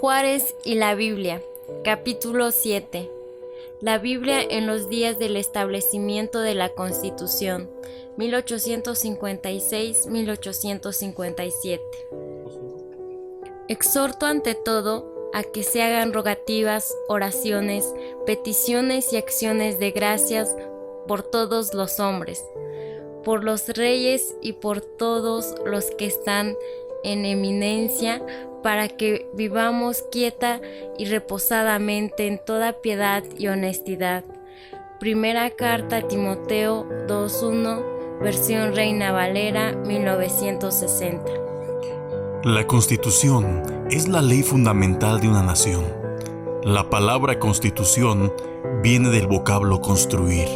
Juárez y la Biblia, capítulo 7. La Biblia en los días del establecimiento de la Constitución, 1856-1857. Exhorto ante todo a que se hagan rogativas, oraciones, peticiones y acciones de gracias por todos los hombres, por los reyes y por todos los que están en eminencia, para que vivamos quieta y reposadamente en toda piedad y honestidad. Primera carta a Timoteo 2:1, versión Reina Valera 1960. La Constitución es la ley fundamental de una nación. La palabra Constitución viene del vocablo construir.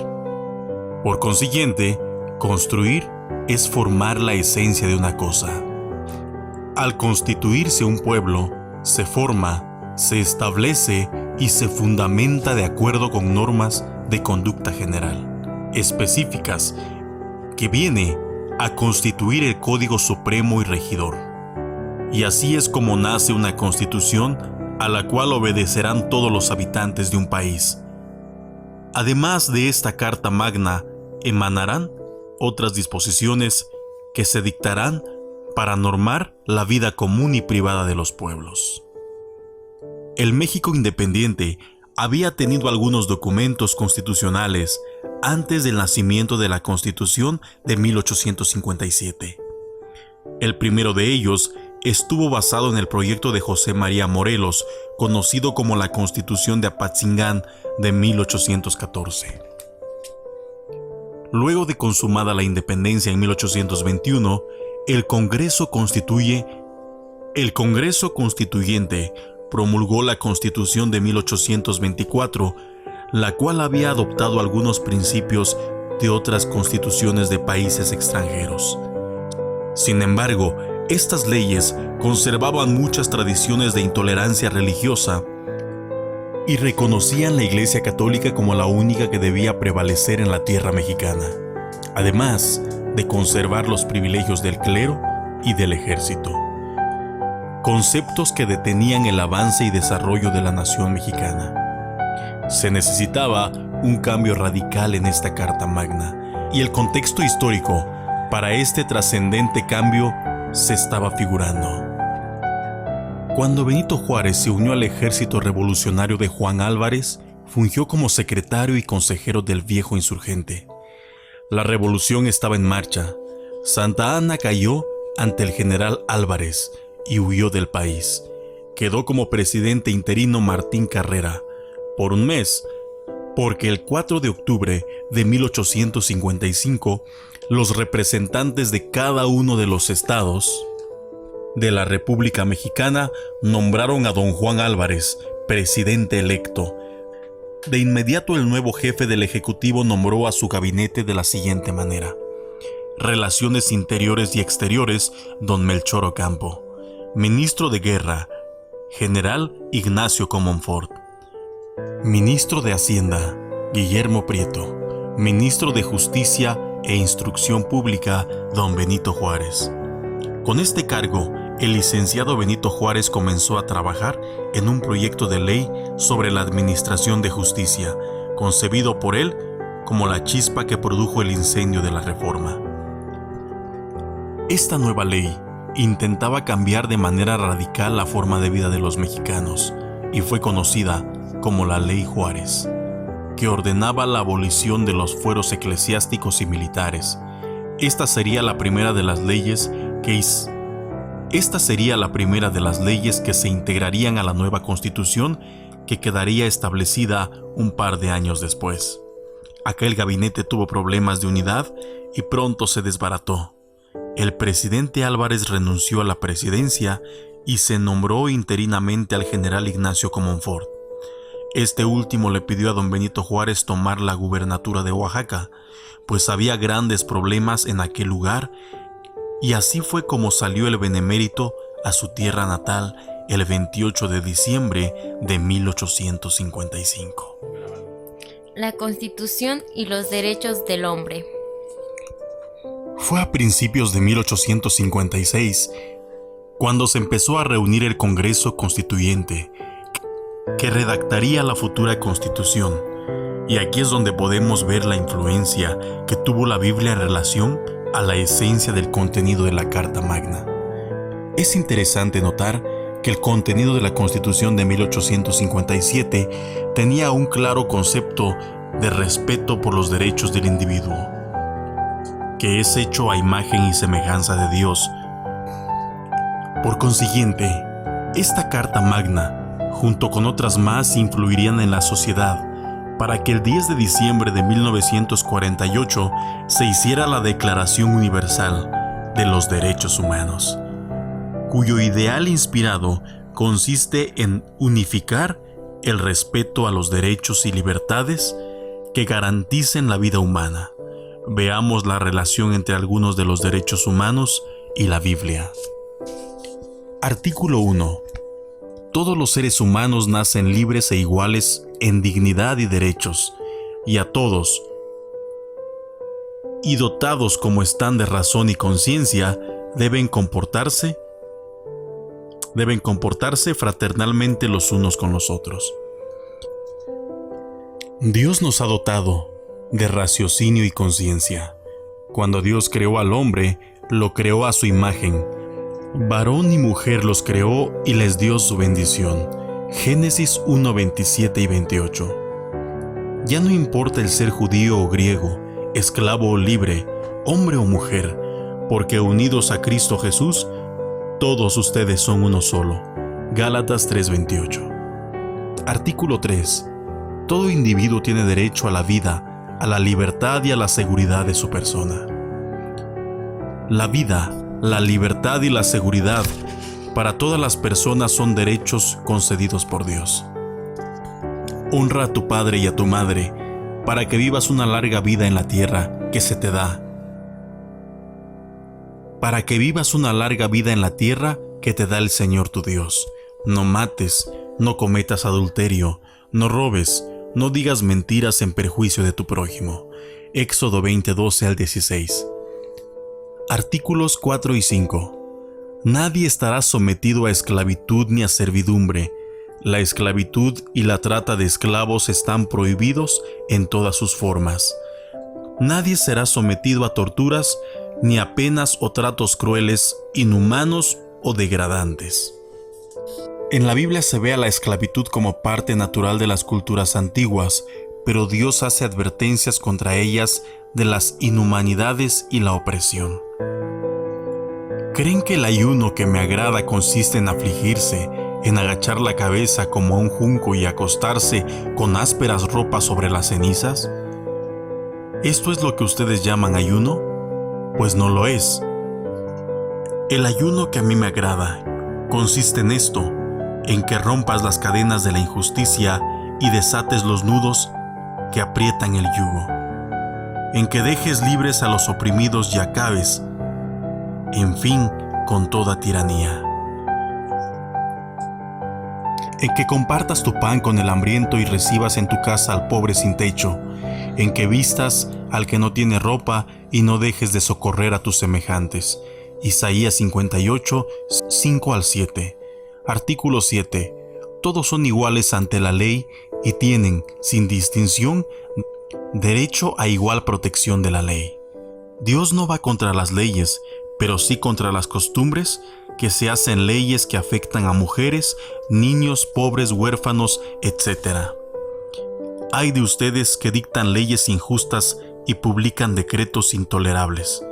Por consiguiente, construir es formar la esencia de una cosa. Al constituirse un pueblo, se forma, se establece y se fundamenta de acuerdo con normas de conducta general, específicas, que viene a constituir el Código Supremo y Regidor. Y así es como nace una constitución a la cual obedecerán todos los habitantes de un país. Además de esta Carta Magna, emanarán otras disposiciones que se dictarán para normar la vida común y privada de los pueblos. El México independiente había tenido algunos documentos constitucionales antes del nacimiento de la Constitución de 1857. El primero de ellos estuvo basado en el proyecto de José María Morelos, conocido como la Constitución de Apatzingán de 1814. Luego de consumada la independencia en 1821, el Congreso Constituyente promulgó la Constitución de 1824, la cual había adoptado algunos principios de otras constituciones de países extranjeros. Sin embargo, estas leyes conservaban muchas tradiciones de intolerancia religiosa y reconocían la Iglesia Católica como la única que debía prevalecer en la tierra mexicana, además de conservar los privilegios del clero y del ejército, conceptos que detenían el avance y desarrollo de la nación mexicana. Se necesitaba un cambio radical en esta Carta Magna, y el contexto histórico para este trascendente cambio se estaba figurando. Cuando Benito Juárez se unió al ejército revolucionario de Juan Álvarez, fungió como secretario y consejero del viejo insurgente. La revolución estaba en marcha. Santa Anna cayó ante el general Álvarez y huyó del país. Quedó como presidente interino Martín Carrera por un mes, porque el 4 de octubre de 1855 los representantes de cada uno de los estados de la República Mexicana nombraron a don Juan Álvarez presidente electo. De inmediato el nuevo jefe del Ejecutivo nombró a su gabinete de la siguiente manera: Relaciones Interiores y Exteriores, don Melchor Ocampo; Ministro de Guerra, General Ignacio Comonfort; Ministro de Hacienda, Guillermo Prieto; Ministro de Justicia e Instrucción Pública, don Benito Juárez. Con este cargo, el licenciado Benito Juárez comenzó a trabajar en un proyecto de ley sobre la administración de justicia, concebido por él como la chispa que produjo el incendio de la Reforma. Esta nueva ley intentaba cambiar de manera radical la forma de vida de los mexicanos y fue conocida como la Ley Juárez, que ordenaba la abolición de los fueros eclesiásticos y militares. Esta sería la primera de las leyes que se integrarían a la nueva Constitución, que quedaría establecida un par de años después. Aquel gabinete tuvo problemas de unidad y pronto se desbarató. El presidente Álvarez renunció a la presidencia y se nombró interinamente al general Ignacio Comonfort. Este último le pidió a don Benito Juárez tomar la gubernatura de Oaxaca, pues había grandes problemas en aquel lugar, y así fue como salió el benemérito a su tierra natal el 28 de diciembre de 1855. La Constitución y los derechos del hombre. Fue a principios de 1856 Cuando se empezó a reunir el Congreso Constituyente, que redactaría la futura Constitución, y aquí es donde podemos ver la influencia que tuvo la Biblia en relación a la esencia del contenido de la Carta Magna. Es interesante notar que el contenido de la Constitución de 1857 tenía un claro concepto de respeto por los derechos del individuo, que es hecho a imagen y semejanza de Dios. Por consiguiente, esta Carta Magna, junto con otras más, influirían en la sociedad para que el 10 de diciembre de 1948 se hiciera la Declaración Universal de los Derechos Humanos, cuyo ideal inspirado consiste en unificar el respeto a los derechos y libertades que garanticen la vida humana. Veamos la relación entre algunos de los derechos humanos y la Biblia. Artículo 1. Todos los seres humanos nacen libres e iguales en dignidad y derechos, y a todos, y dotados como están de razón y conciencia, deben comportarse fraternalmente los unos con los otros. Dios nos ha dotado de raciocinio y conciencia. Cuando Dios creó al hombre, lo creó a su imagen. Varón y mujer los creó y les dio su bendición. Génesis 1, 27 y 28. Ya no importa el ser judío o griego, esclavo o libre, hombre o mujer, porque unidos a Cristo Jesús, todos ustedes son uno solo. Gálatas 3:28. Artículo 3. Todo individuo tiene derecho a la vida, a la libertad y a la seguridad de su persona. La vida, la libertad y la seguridad para todas las personas son derechos concedidos por Dios. Honra a tu padre y a tu madre para que vivas una larga vida en la tierra que se te da. Para que vivas una larga vida en la tierra que te da el Señor tu Dios. No mates, no cometas adulterio, no robes, no digas mentiras en perjuicio de tu prójimo. Éxodo 20, 12 al 16. Artículos 4 y 5. Nadie estará sometido a esclavitud ni a servidumbre. La esclavitud y la trata de esclavos están prohibidos en todas sus formas. Nadie será sometido a torturas ni a penas o tratos crueles, inhumanos o degradantes. En la Biblia se ve a la esclavitud como parte natural de las culturas antiguas, pero Dios hace advertencias contra ellas de las inhumanidades y la opresión. ¿Creen que el ayuno que me agrada consiste en afligirse, en agachar la cabeza como a un junco y acostarse con ásperas ropas sobre las cenizas? ¿Esto es lo que ustedes llaman ayuno? Pues no lo es. El ayuno que a mí me agrada consiste en esto, en que rompas las cadenas de la injusticia y desates los nudos que aprietan el yugo, en que dejes libres a los oprimidos y acabes, en fin, con toda tiranía, en que compartas tu pan con el hambriento y recibas en tu casa al pobre sin techo, en que vistas al que no tiene ropa y no dejes de socorrer a tus semejantes. Isaías 58, 5 al 7. Artículo 7. Todos son iguales ante la ley y tienen, sin distinción, derecho a igual protección de la ley. Dios no va contra las leyes, pero sí contra las costumbres que se hacen leyes que afectan a mujeres, niños, pobres, huérfanos, etc. Hay de ustedes que dictan leyes injustas y publican decretos intolerables,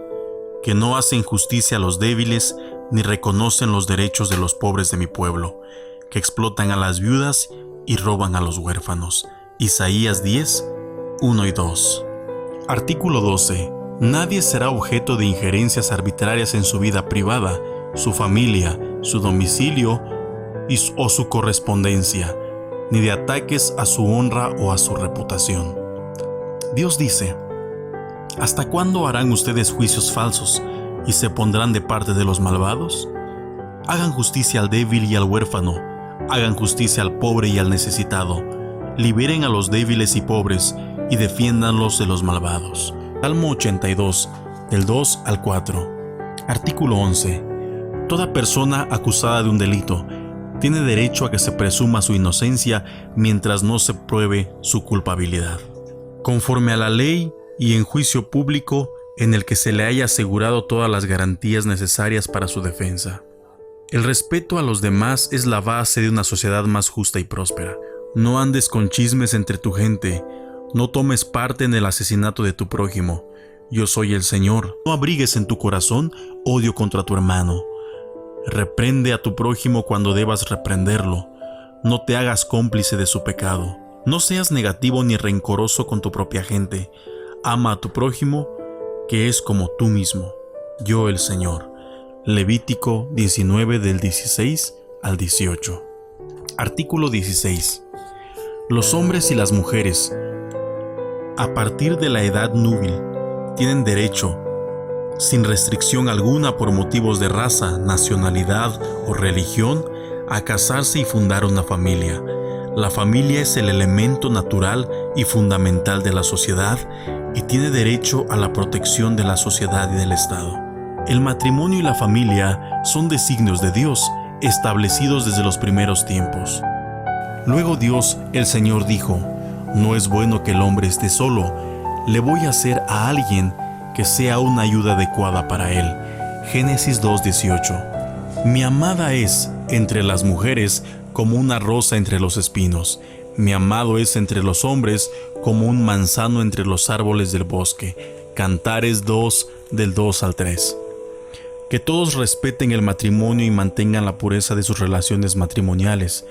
que no hacen justicia a los débiles ni reconocen los derechos de los pobres de mi pueblo, que explotan a las viudas y roban a los huérfanos. Isaías 10, 1 y 2. Artículo 12. Nadie será objeto de injerencias arbitrarias en su vida privada, su familia, su domicilio o su correspondencia, ni de ataques a su honra o a su reputación. Dios dice: ¿hasta cuándo harán ustedes juicios falsos y se pondrán de parte de los malvados? Hagan justicia al débil y al huérfano, hagan justicia al pobre y al necesitado, liberen a los débiles y pobres y defiéndanlos de los malvados. Salmo 82, del 2 al 4. Artículo 11. Toda persona acusada de un delito tiene derecho a que se presuma su inocencia mientras no se pruebe su culpabilidad, conforme a la ley y en juicio público en el que se le haya asegurado todas las garantías necesarias para su defensa. El respeto a los demás es la base de una sociedad más justa y próspera. No andes con chismes entre tu gente, no tomes parte en el asesinato de tu prójimo. Yo soy el Señor. No abrigues en tu corazón odio contra tu hermano. Reprende a tu prójimo cuando debas reprenderlo. No te hagas cómplice de su pecado. No seas negativo ni rencoroso con tu propia gente. Ama a tu prójimo, que es como tú mismo. Yo el Señor. Levítico 19 del 16 al 18. Artículo 16. Los hombres y las mujeres, a partir de la edad núbil, tienen derecho, sin restricción alguna por motivos de raza, nacionalidad o religión, a casarse y fundar una familia. La familia es el elemento natural y fundamental de la sociedad y tiene derecho a la protección de la sociedad y del Estado. El matrimonio y la familia son designios de Dios, establecidos desde los primeros tiempos. Luego Dios, el Señor, dijo: no es bueno que el hombre esté solo, le voy a hacer a alguien que sea una ayuda adecuada para él. Génesis 2:18. Mi amada es entre las mujeres como una rosa entre los espinos. Mi amado es entre los hombres como un manzano entre los árboles del bosque. Cantares 2 del 2 al 3. Que todos respeten el matrimonio y mantengan la pureza de sus relaciones matrimoniales,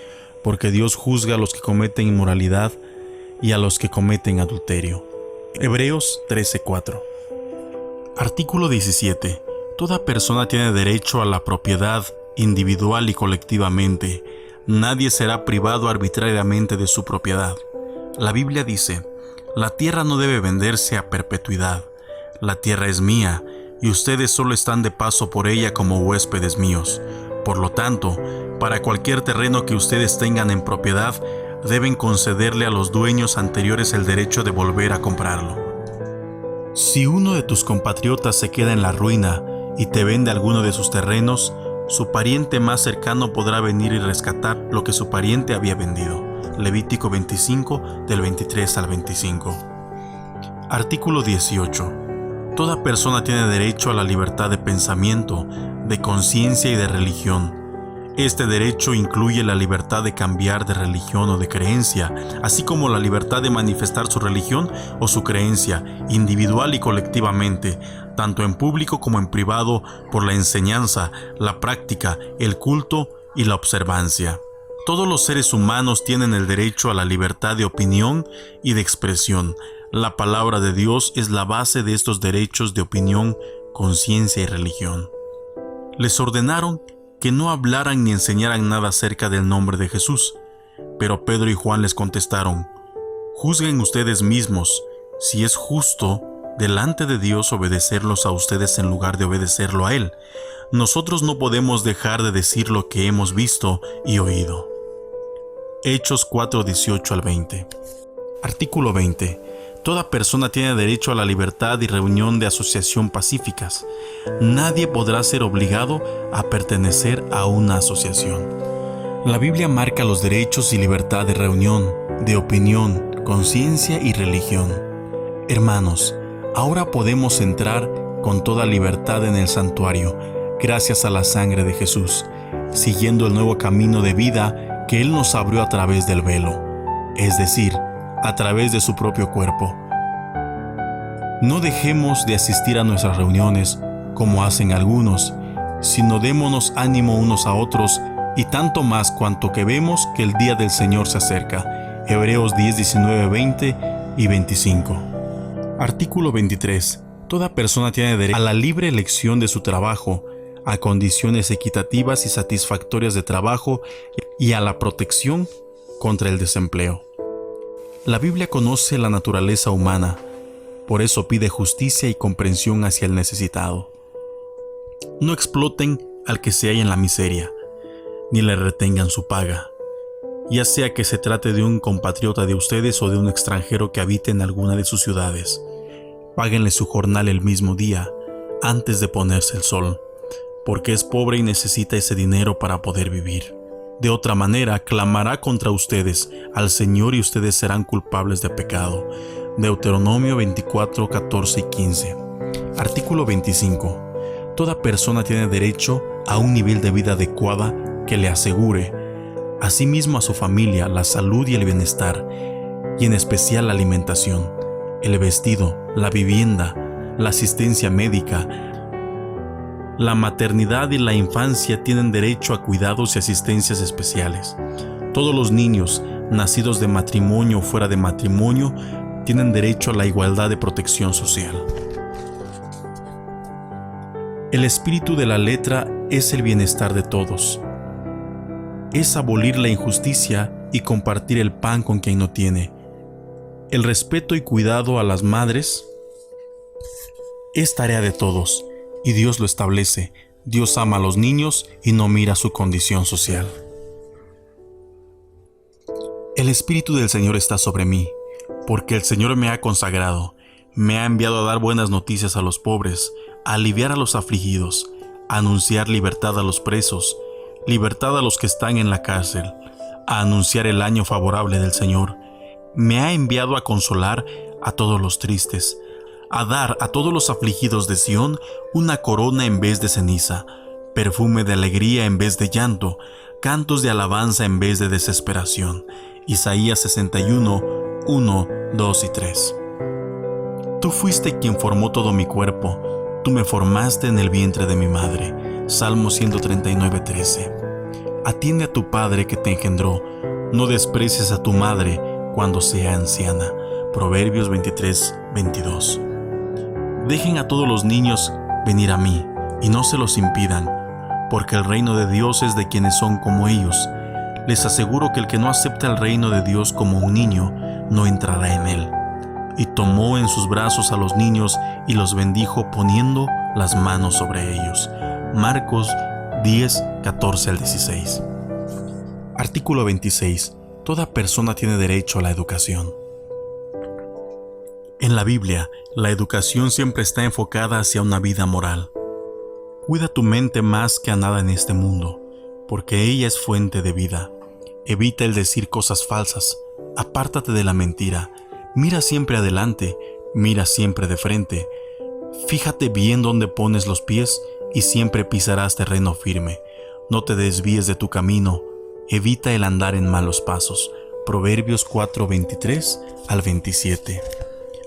porque Dios juzga a los que cometen inmoralidad y a los que cometen adulterio. Hebreos 13:4. Artículo 17. Toda persona tiene derecho a la propiedad individual y colectivamente. Nadie será privado arbitrariamente de su propiedad. La Biblia dice: la tierra no debe venderse a perpetuidad. La tierra es mía, y ustedes solo están de paso por ella como huéspedes míos. Por lo tanto, para cualquier terreno que ustedes tengan en propiedad, deben concederle a los dueños anteriores el derecho de volver a comprarlo. Si uno de tus compatriotas se queda en la ruina y te vende alguno de sus terrenos, su pariente más cercano podrá venir y rescatar lo que su pariente había vendido. Levítico 25 del 23 al 25. Artículo 18. Toda persona tiene derecho a la libertad de pensamiento, de conciencia y de religión. Este derecho incluye la libertad de cambiar de religión o de creencia, así como la libertad de manifestar su religión o su creencia, individual y colectivamente, tanto en público como en privado, por la enseñanza, la práctica, el culto y la observancia. Todos los seres humanos tienen el derecho a la libertad de opinión y de expresión. La palabra de Dios es la base de estos derechos de opinión, conciencia y religión. Les ordenaron que no hablaran ni enseñaran nada acerca del nombre de Jesús. Pero Pedro y Juan les contestaron: juzguen ustedes mismos si es justo delante de Dios obedecerlos a ustedes en lugar de obedecerlo a Él. Nosotros no podemos dejar de decir lo que hemos visto y oído. Hechos 4:18 al 20. Artículo 20. Toda persona tiene derecho a la libertad y reunión de asociación pacíficas. Nadie podrá ser obligado a pertenecer a una asociación. La Biblia marca los derechos y libertad de reunión, de opinión, conciencia y religión. Hermanos, ahora podemos entrar con toda libertad en el santuario, gracias a la sangre de Jesús, siguiendo el nuevo camino de vida que Él nos abrió a través del velo, es decir, a través de su propio cuerpo. No dejemos de asistir a nuestras reuniones como hacen algunos, sino démonos ánimo unos a otros, y tanto más cuanto que vemos que el día del Señor se acerca. Hebreos 10, 19, 20 y 25. Artículo 23. Toda persona tiene derecho a la libre elección de su trabajo, a condiciones equitativas y satisfactorias de trabajo y a la protección contra el desempleo. La Biblia conoce la naturaleza humana, por eso pide justicia y comprensión hacia el necesitado. No exploten al que se halla en la miseria, ni le retengan su paga, ya sea que se trate de un compatriota de ustedes o de un extranjero que habite en alguna de sus ciudades. Páguenle su jornal el mismo día, antes de ponerse el sol, porque es pobre y necesita ese dinero para poder vivir. De otra manera, clamará contra ustedes al Señor y ustedes serán culpables de pecado. Deuteronomio 24, 14 y 15. Artículo 25. Toda persona tiene derecho a un nivel de vida adecuada que le asegure, asimismo a su familia, la salud y el bienestar, y en especial la alimentación, el vestido, la vivienda, la asistencia médica. La maternidad y la infancia tienen derecho a cuidados y asistencias especiales. Todos los niños, nacidos de matrimonio o fuera de matrimonio, tienen derecho a la igualdad de protección social. El espíritu de la letra es el bienestar de todos. Es abolir la injusticia y compartir el pan con quien no tiene. El respeto y cuidado a las madres es tarea de todos, y Dios lo establece. Dios ama a los niños y no mira su condición social. El Espíritu del Señor está sobre mí, porque el Señor me ha consagrado, me ha enviado a dar buenas noticias a los pobres, a aliviar a los afligidos, a anunciar libertad a los presos, libertad a los que están en la cárcel, a anunciar el año favorable del Señor. Me ha enviado a consolar a todos los tristes, a dar a todos los afligidos de Sión una corona en vez de ceniza, perfume de alegría en vez de llanto, cantos de alabanza en vez de desesperación. Isaías 61, 1, 2 y 3. Tú fuiste quien formó todo mi cuerpo, tú me formaste en el vientre de mi madre. Salmo 139, 13. Atiende a tu padre que te engendró, no desprecies a tu madre cuando sea anciana. Proverbios 23, 22. Dejen a todos los niños venir a mí, y no se los impidan, porque el reino de Dios es de quienes son como ellos. Les aseguro que el que no acepta el reino de Dios como un niño, no entrará en él. Y tomó en sus brazos a los niños y los bendijo poniendo las manos sobre ellos. Marcos 10, 14 al 16. Artículo 26. Toda persona tiene derecho a la educación. En la Biblia, la educación siempre está enfocada hacia una vida moral. Cuida tu mente más que a nada en este mundo, porque ella es fuente de vida. Evita el decir cosas falsas, apártate de la mentira, mira siempre adelante, mira siempre de frente. Fíjate bien dónde pones los pies y siempre pisarás terreno firme. No te desvíes de tu camino, evita el andar en malos pasos. Proverbios 4, 23 al 27.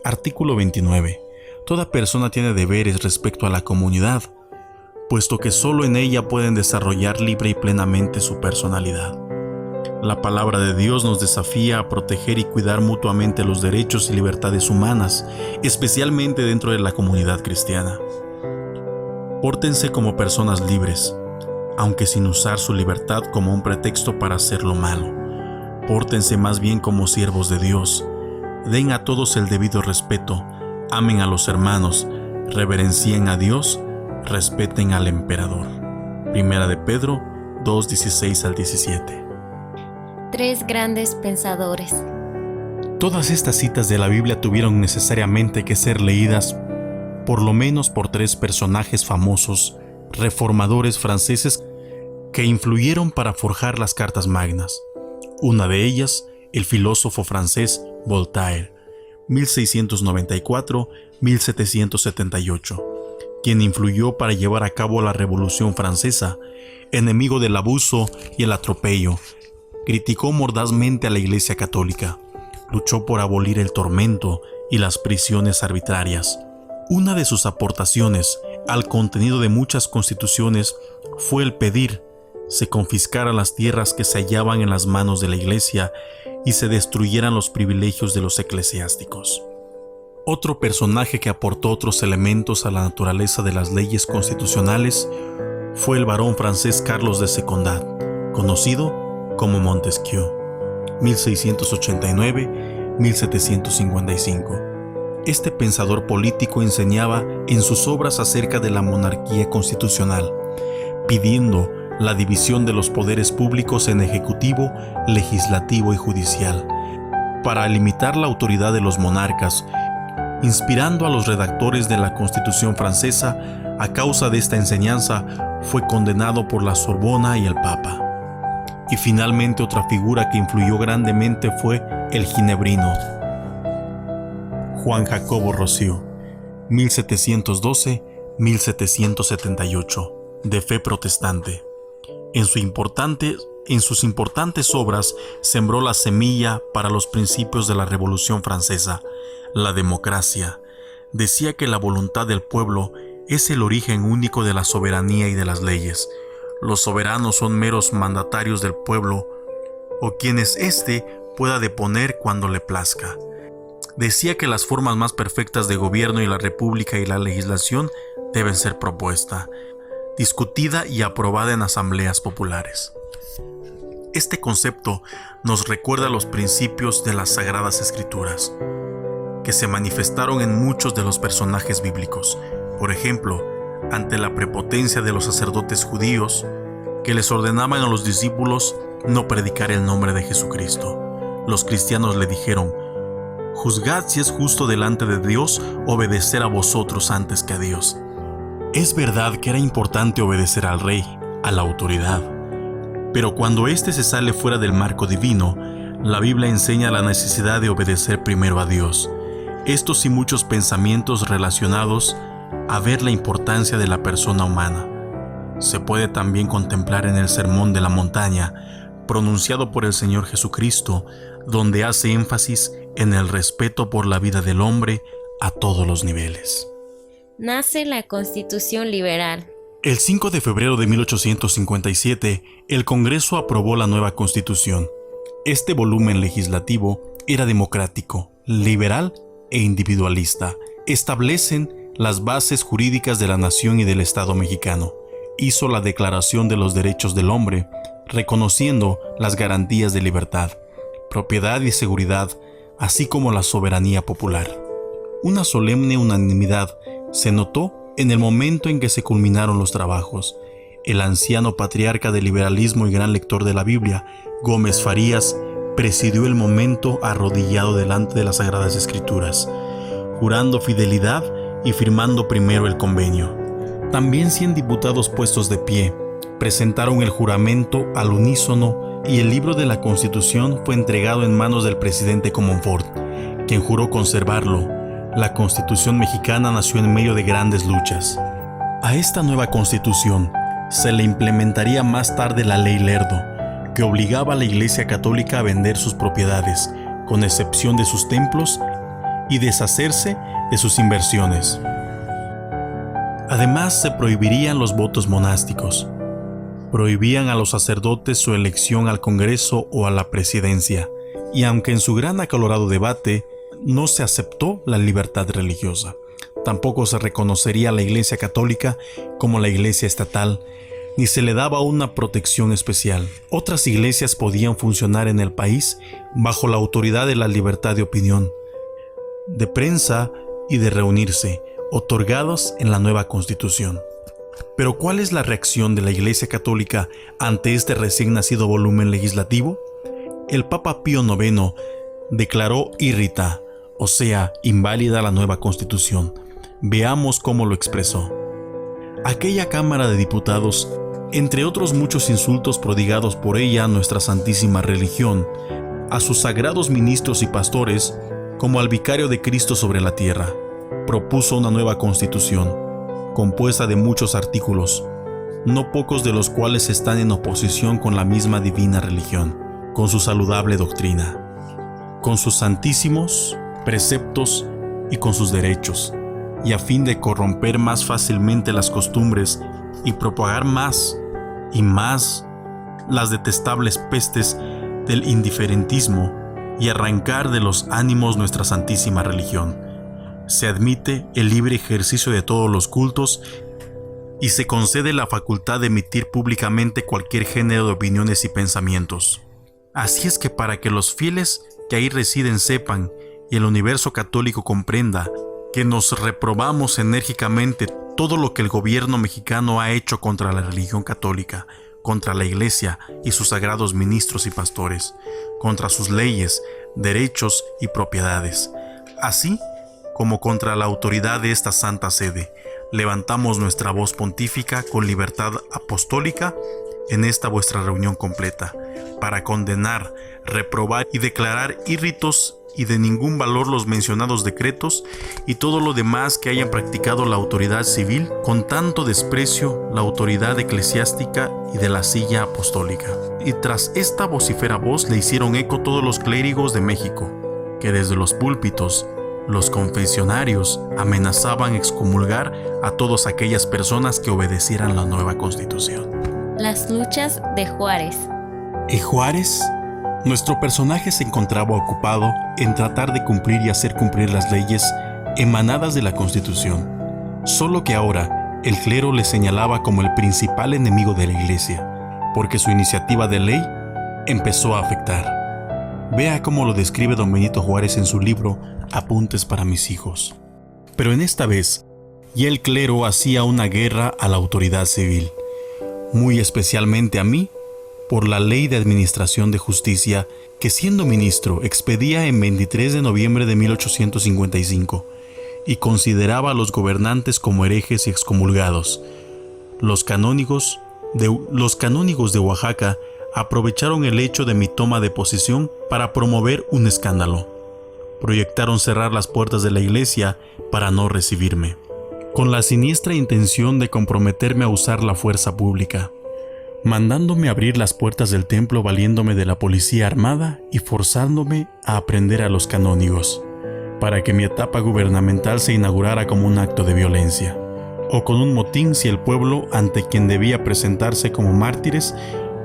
Artículo 29. Toda persona tiene deberes respecto a la comunidad, puesto que solo en ella pueden desarrollar libre y plenamente su personalidad. La palabra de Dios nos desafía a proteger y cuidar mutuamente los derechos y libertades humanas, especialmente dentro de la comunidad cristiana. Pórtense como personas libres, aunque sin usar su libertad como un pretexto para hacer lo malo. Pórtense más bien como siervos de Dios. Den a todos el debido respeto, amen a los hermanos, reverencien a Dios, respeten al emperador. Primera de Pedro 2, 16 al 17. Tres grandes pensadores. Todas estas citas de la Biblia tuvieron necesariamente que ser leídas por lo menos por tres personajes famosos, reformadores franceses que influyeron para forjar las Cartas Magnas. Una de ellas, el filósofo francés Voltaire, 1694-1778, quien influyó para llevar a cabo la Revolución Francesa, enemigo del abuso y el atropello. Criticó mordazmente a la Iglesia Católica, luchó por abolir el tormento y las prisiones arbitrarias. Una de sus aportaciones al contenido de muchas constituciones fue el pedir se confiscaran las tierras que se hallaban en las manos de la Iglesia y se destruyeran los privilegios de los eclesiásticos. Otro personaje que aportó otros elementos a la naturaleza de las leyes constitucionales fue el barón francés Carlos de Secondat, conocido como Montesquieu, 1689-1755. Este pensador político enseñaba en sus obras acerca de la monarquía constitucional, pidiendo la división de los poderes públicos en ejecutivo, legislativo y judicial, para limitar la autoridad de los monarcas, inspirando a los redactores de la Constitución francesa A causa de esta enseñanza fue condenado por la Sorbona y el Papa. Y finalmente otra figura que influyó grandemente fue el ginebrino Juan Jacobo Rocío, 1712-1778, de fe protestante. En sus importantes obras sembró la semilla para los principios de la Revolución Francesa, la democracia. Decía que la voluntad del pueblo es el origen único de la soberanía y de las leyes. Los soberanos son meros mandatarios del pueblo, o quienes éste pueda deponer cuando le plazca. Decía que las formas más perfectas de gobierno y la república y la legislación deben ser propuesta, discutida y aprobada en asambleas populares. Este concepto nos recuerda los principios de las Sagradas Escrituras, que se manifestaron en muchos de los personajes bíblicos. Por ejemplo, ante la prepotencia de los sacerdotes judíos, que les ordenaban a los discípulos no predicar el nombre de Jesucristo. Los cristianos le dijeron: juzgad si es justo delante de Dios obedecer a vosotros antes que a Dios. Es verdad que era importante obedecer al rey, a la autoridad, pero cuando éste se sale fuera del marco divino, la Biblia enseña la necesidad de obedecer primero a Dios. Estos y muchos pensamientos relacionados a ver la importancia de la persona humana se puede también contemplar en el Sermón de la Montaña, pronunciado por el Señor Jesucristo, donde hace énfasis en el respeto por la vida del hombre a todos los niveles. Nace la Constitución Liberal. El 5 de febrero de 1857, el Congreso aprobó la nueva Constitución. Este volumen legislativo era democrático, liberal e individualista. Establecen las bases jurídicas de la nación y del Estado mexicano. Hizo la Declaración de los Derechos del Hombre, reconociendo las garantías de libertad, propiedad y seguridad, así como la soberanía popular. Una solemne unanimidad se notó en el momento en que se culminaron los trabajos. El anciano patriarca del liberalismo y gran lector de la Biblia, Gómez Farías, presidió el momento arrodillado delante de las Sagradas Escrituras, jurando fidelidad y firmando primero el convenio. También 100 diputados puestos de pie presentaron el juramento al unísono y el libro de la Constitución fue entregado en manos del presidente Comonfort, quien juró conservarlo. La Constitución mexicana nació en medio de grandes luchas. A esta nueva Constitución se le implementaría más tarde la Ley Lerdo, que obligaba a la Iglesia Católica a vender sus propiedades, con excepción de sus templos, y deshacerse de sus inversiones. Además, se prohibirían los votos monásticos. Prohibían a los sacerdotes su elección al Congreso o a la presidencia, y aunque en su gran acalorado debate no se aceptó la libertad religiosa, tampoco se reconocería a la Iglesia Católica como la Iglesia estatal, ni se le daba una protección especial. Otras iglesias podían funcionar en el país bajo la autoridad de la libertad de opinión, de prensa y de reunirse, otorgados en la nueva Constitución. Pero ¿cuál es la reacción de la Iglesia Católica ante este recién nacido volumen legislativo? El Papa Pío IX declaró irrita, o sea, inválida la nueva Constitución. Veamos cómo lo expresó. Aquella Cámara de Diputados, entre otros muchos insultos prodigados por ella a nuestra santísima religión, a sus sagrados ministros y pastores, como al vicario de Cristo sobre la tierra, propuso una nueva Constitución, compuesta de muchos artículos, no pocos de los cuales están en oposición con la misma divina religión, con su saludable doctrina, con sus santísimos preceptos y con sus derechos, y a fin de corromper más fácilmente las costumbres y propagar más y más las detestables pestes del indiferentismo y arrancar de los ánimos nuestra santísima religión. Se admite el libre ejercicio de todos los cultos y se concede la facultad de emitir públicamente cualquier género de opiniones y pensamientos. Así es que para que los fieles que ahí residen sepan y el universo católico comprenda que nos reprobamos enérgicamente todo lo que el gobierno mexicano ha hecho contra la religión católica, contra la Iglesia y sus sagrados ministros y pastores, contra sus leyes, derechos y propiedades, así como contra la autoridad de esta santa sede, levantamos nuestra voz pontífica con libertad apostólica en esta vuestra reunión completa, para condenar, reprobar y declarar irritos y de ningún valor los mencionados decretos y todo lo demás que hayan practicado la autoridad civil con tanto desprecio la autoridad eclesiástica y de la silla apostólica. Y tras esta vocifera voz le hicieron eco todos los clérigos de México, que desde los púlpitos, los confesionarios amenazaban excomulgar a todas aquellas personas que obedecieran la nueva Constitución. Las luchas de Juárez. ¿Y Juárez? Nuestro personaje se encontraba ocupado en tratar de cumplir y hacer cumplir las leyes emanadas de la Constitución, solo que ahora el clero le señalaba como el principal enemigo de la Iglesia, porque su iniciativa de ley empezó a afectar. Vea cómo lo describe don Benito Juárez en su libro Apuntes para mis hijos. Pero en esta vez, ya el clero hacía una guerra a la autoridad civil, muy especialmente a mí, por la Ley de Administración de Justicia que, siendo ministro, expedía en 23 de noviembre de 1855 y consideraba a los gobernantes como herejes y excomulgados. Los canónigos de Oaxaca aprovecharon el hecho de mi toma de posesión para promover un escándalo. Proyectaron cerrar las puertas de la iglesia para no recibirme, con la siniestra intención de comprometerme a usar la fuerza pública, mandándome abrir las puertas del templo valiéndome de la policía armada y forzándome a aprender a los canónigos, para que mi etapa gubernamental se inaugurara como un acto de violencia, o con un motín si el pueblo ante quien debía presentarse como mártires,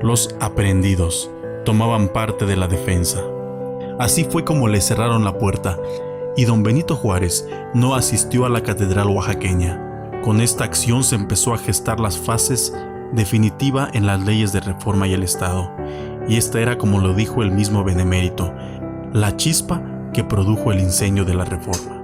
los aprehendidos, tomaban parte de la defensa. Así fue como le cerraron la puerta, y don Benito Juárez no asistió a la catedral oaxaqueña. Con esta acción se empezó a gestar las fases definitiva en las leyes de reforma y el Estado, y esta era, como lo dijo el mismo Benemérito, la chispa que produjo el incendio de la reforma.